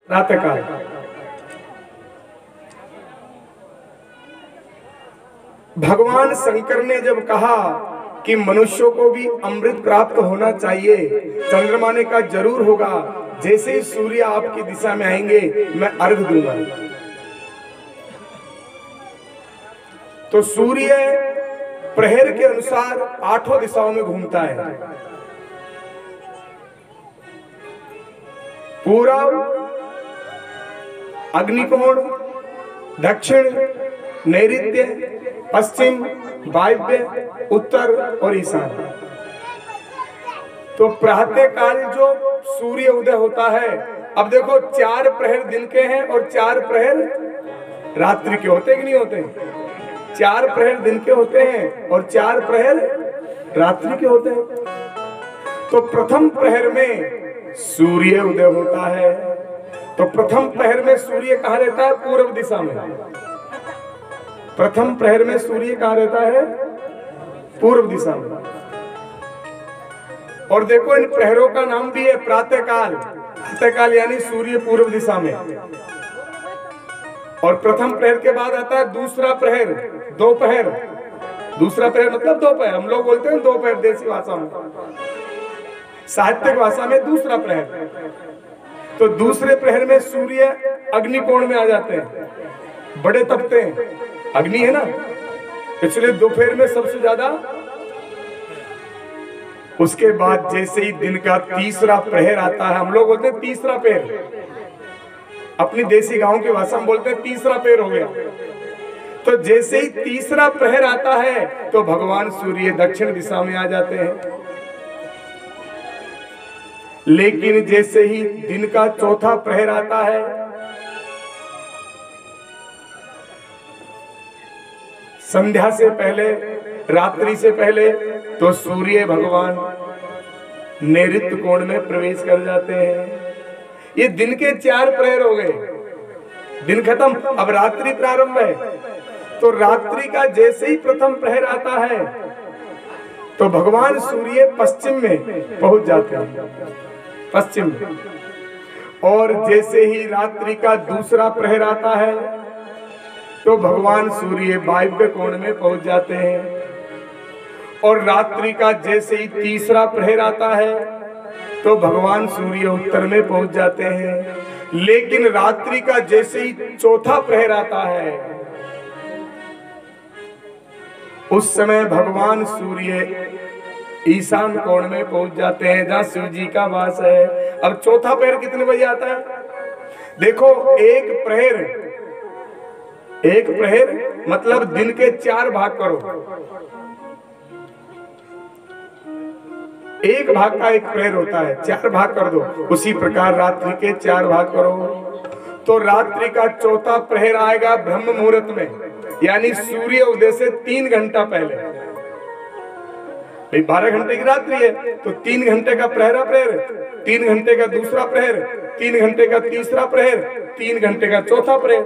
प्रातःकाल। भगवान शंकर ने जब कहा कि मनुष्यों को भी अमृत प्राप्त होना चाहिए, चंद्रमा ने कहा जरूर होगा, जैसे ही सूर्य आपकी दिशा में आएंगे मैं अर्घ दूंगा। तो सूर्य प्रहर के अनुसार 8 दिशाओं में घूमता है। पूर्व, अग्निकोण, दक्षिण, नैऋत्य, पश्चिम, वायव्य, उत्तर और ईशान। तो प्रातः काल जो सूर्य उदय होता है, अब देखो 4 प्रहर दिन के हैं और 4 प्रहर रात्रि के होते कि नहीं होते? 4 प्रहर दिन के होते हैं और 4 प्रहर रात्रि के होते हैं। तो प्रथम प्रहर में सूर्य उदय होता है। तो प्रथम प्रहर में सूर्य कहाँ रहता है? पूर्व दिशा में। प्रथम प्रहर में सूर्य कहाँ रहता है? पूर्व दिशा में। और देखो इन प्रहरों का नाम भी है प्रातःकाल। प्रातःकाल यानी सूर्य पूर्व दिशा में। और प्रथम प्रहर के बाद आता है दूसरा प्रहर, दोपहर। दूसरा प्रहर मतलब दोपहर, हम लोग बोलते हैं दोपहर देसी भाषा में, साहित्यिक भाषा में दूसरा प्रहर। तो दूसरे प्रहर में सूर्य अग्निकोण में आ जाते हैं, बड़े तपते हैं, अग्नि है ना, पिछले दोपहर में सबसे ज्यादा। उसके बाद जैसे ही दिन का तीसरा प्रहर आता है, हम लोग बोलते हैं तीसरा प्रहर, अपनी देसी गांव की भाषा में बोलते हैं तीसरा प्रहर हो गया। तो जैसे ही तीसरा प्रहर आता है तो भगवान सूर्य दक्षिण दिशा में आ जाते हैं। लेकिन जैसे ही दिन का चौथा प्रहर आता है, संध्या से पहले, रात्रि से पहले, तो सूर्य भगवान नैऋत्य कोण में प्रवेश कर जाते हैं। ये दिन के 4 प्रहर हो गए, दिन खत्म, अब रात्रि प्रारंभ है। तो रात्रि का जैसे ही प्रथम प्रहर आता है तो भगवान सूर्य पश्चिम में पहुंच जाते हैं, पश्चिम में। और जैसे ही रात्रि का दूसरा प्रहर आता है तो भगवान सूर्य वायव्य कोण में पहुंच जाते हैं। और रात्रि का जैसे ही तीसरा प्रहर आता है तो भगवान सूर्य उत्तर में पहुंच जाते हैं। लेकिन रात्रि का जैसे ही चौथा प्रहर आता है उस समय भगवान सूर्य ईशान कोण में पहुंच जाते हैं, जहां शिव जी का वास है। अब चौथा प्रहर कितने बजे आता है? देखो, एक प्रहर मतलब दिन के 4 भाग करो, एक भाग का एक प्रहर होता है, 4 भाग कर दो। उसी प्रकार रात्रि के 4 भाग करो। तो रात्रि का चौथा प्रहर आएगा ब्रह्म मुहूर्त में, यानी सूर्य उदय से 3 घंटा पहले। 12 घंटे की रात्रि है तो 3 घंटे का पहला प्रहर, 3 घंटे का दूसरा प्रहर, 3 घंटे का तीसरा प्रहर, 3 घंटे का चौथा प्रहर,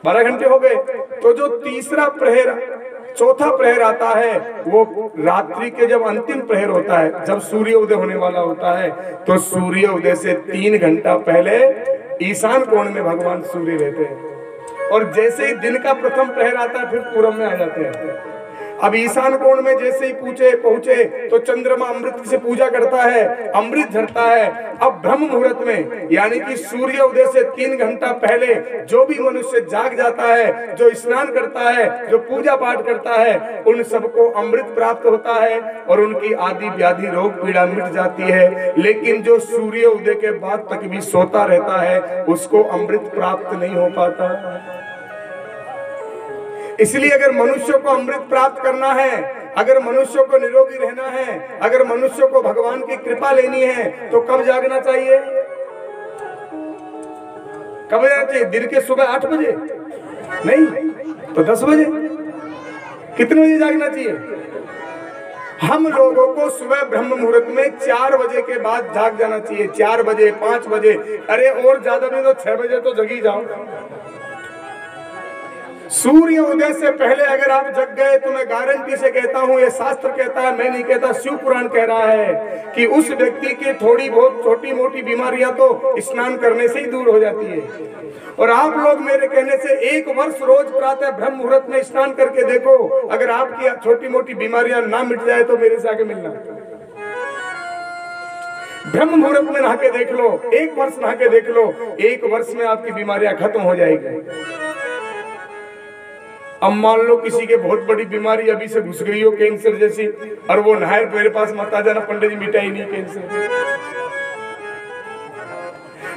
12 घंटे हो गए। तो जो तीसरा प्रहर, चौथा प्रहर आता है वो रात्रि के जब अंतिम प्रहर होता है, जब सूर्य उदय होने वाला होता है, तो सूर्य उदय से 3 घंटा पहले ईशान कोण में भगवान सूर्य रहते हैं। और जैसे ही दिन का प्रथम प्रहर आता है फिर पूरब में आ जाते हैं। अब ईशान कोण में जैसे ही पहुंचे तो चंद्रमा अमृत से पूजा करता है, अमृत झरता है। अब ब्रह्म मुहूर्त में, यानी कि सूर्य उदय से 3 घंटा पहले जो भी मनुष्य जाग जाता है, जो स्नान करता है, जो पूजा पाठ करता है, उन सबको अमृत प्राप्त होता है और उनकी आदि व्याधि रोग पीड़ा मिट जाती है। लेकिन जो सूर्य उदय के बाद तक भी सोता रहता है उसको अमृत प्राप्त नहीं हो पाता। इसलिए अगर मनुष्य को अमृत प्राप्त करना है, अगर मनुष्य को निरोगी रहना है, अगर मनुष्य को भगवान की कृपा लेनी है तो कब जागना चाहिए? कब जागना चाहिए? दिन के सुबह 8 बजे नहीं तो 10 बजे। कितने बजे जागना चाहिए? हम लोगों को सुबह ब्रह्म मुहूर्त में 4 बजे के बाद जाग जाना चाहिए। 4 बजे, 5 बजे, अरे और ज्यादा भी तो 6 बजे तो जगी जाओ। सूर्य उदय से पहले अगर आप जग गए तो मैं गारंटी से कहता हूं, ये शास्त्र कहता है, मैं नहीं कहता, शिव पुराण कह रहा है कि उस व्यक्ति की थोड़ी बहुत छोटी मोटी बीमारियां तो स्नान करने से ही दूर हो जाती है। और आप लोग मेरे कहने से 1 वर्ष रोज प्रातः ब्रह्म मुहूर्त में स्नान करके देखो, अगर आपकी छोटी मोटी बीमारियां ना मिट जाए तो मेरे से आके मिलना। ब्रह्म मुहूर्त में नहा के देख लो, 1 वर्ष नहा के देख लो, 1 वर्ष में आपकी बीमारियां खत्म हो जाएगी। अब मान लो किसी के बहुत बड़ी बीमारी अभी से घुस गई हो, कैंसर जैसी, और वो नहाए मेरे पास मत आ जाना पंडित जी मिटा ही नहीं कैंसर।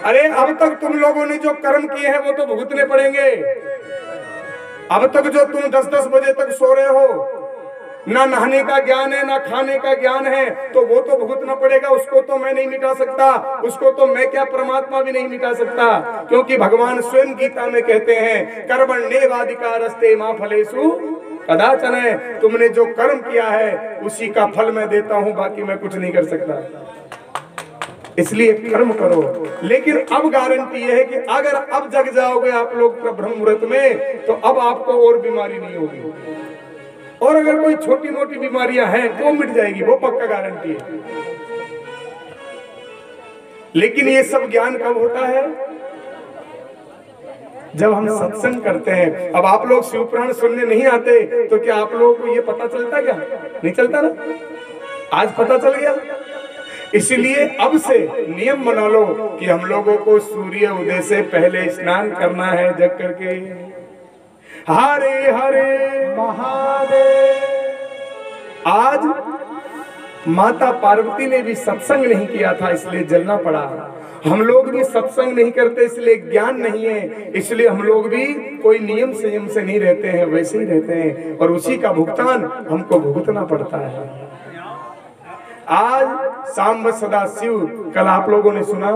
अरे अब तक तुम लोगों ने जो कर्म किए हैं वो तो भुगतने पड़ेंगे। अब तक जो तुम 10-10 बजे तक सो रहे हो, ना नहाने का ज्ञान है ना खाने का ज्ञान है, तो वो तो भुगतना पड़ेगा। उसको तो मैं नहीं मिटा सकता, उसको तो मैं क्या परमात्मा भी नहीं मिटा सकता, क्योंकि भगवान स्वयं गीता में कहते हैं कर्मण्येवाधिकारस्ते मा फलेषु कदाचन। तुमने जो कर्म किया है उसी का फल मैं देता हूं, बाकी मैं कुछ नहीं कर सकता। इसलिए कर्म करो। लेकिन अब गारंटी यह है कि अगर अब जग जाओगे आप लोग ब्रह्म मुहूर्त में, तो अब आपको और बीमारी नहीं होगी। और अगर कोई छोटी मोटी बीमारियां हैं वो मिट जाएगी, वो पक्का गारंटी है। लेकिन ये सब ज्ञान कब होता है? जब हम सत्संग करते हैं। अब आप लोग शिव पुराण सुनने नहीं आते तो क्या आप लोगों को ये पता चलता? क्या नहीं चलता ना? आज पता चल गया। इसलिए अब से नियम बना लो कि हम लोगों को सूर्य उदय से पहले स्नान करना है जग करके। हरे हरे महादेव। आज माता पार्वती ने भी सत्संग नहीं किया था, इसलिए जलना पड़ा। हम लोग भी सत्संग नहीं करते, इसलिए ज्ञान नहीं है, इसलिए हम लोग भी कोई नियम संयम से नहीं रहते हैं, वैसे ही रहते हैं, और उसी का भुगतान हमको भुगतना पड़ता है। आज सांब सदा शिव, कल आप लोगों ने सुना